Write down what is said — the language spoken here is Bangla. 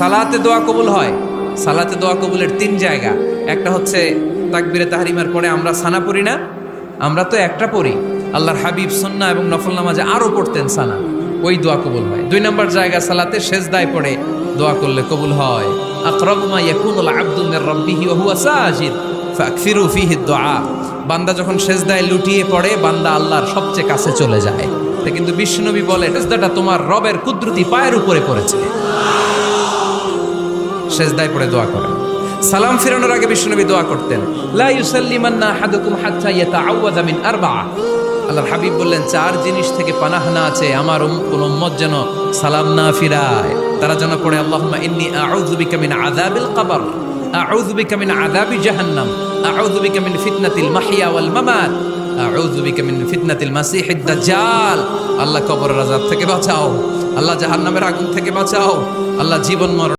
সালাতে দোয়া কবুল হয়। সালাতে দোয়া কবুলের তিন জায়গা। একটা হচ্ছে তাকবীরে তাহরিমার পরে আমরা সানা পড়ি না, আমরা তো একটা পড়ি। আল্লাহর হাবিব সুন্নাহ এবং নফল নামাজে আরো পড়তেন সানা, ওই দোয়া কবুল হয়। দুই নম্বর জায়গা সালাতে সেজদায় পড়ে দোয়া করলে কবুল হয়। আকরাবু মা ইয়াকুনুল আবদু মির রাব্বিহি ওয়া হুয়া সাজিদ ফাকসিরু ফীহি দুআ। বান্দা যখন সেজদায় লুটিয়ে পড়ে, বান্দা আল্লাহর সবচেয়ে কাছে চলে যায়। তা কিন্তু বিশ্বনবী বলে, সেজদাটা তোমার রবের কুদরতি পায়ের উপরে পড়েছে। সেজদায় পড়ে দোয়া করেন। সালাম ফিরানোর আগে বিশ্বনবী দোয়া করতেন, লা ইউসাল্লিমান্না আহাদুকুম হাত্তা ইয়াতাআওয়াযা মিন আরবা'a। আল্লাহর হাবিব বললেন, চার জিনিস থেকে পানাহ না আছে আমার কোন উম্মত যেন সালাম না ফিরায়। তারা যেন পড়ে, আল্লাহুম্মা ইন্নী আউযু বিকা মিন আযাবিল কবর, আউযু বিকা মিন আযাবি জাহান্নাম, আউযু বিকা মিন ফিতনাতিল মাহইয়া ওয়াল মামাত, আউযু বিকা মিন ফিতনাতিল মাসিহিদ দাজ্জাল। আল্লাহ কবরের আযাব থেকে বাঁচাও, আল্লাহ জাহান্নামের আগুন থেকে বাঁচাও, আল্লাহ জীবন মরণ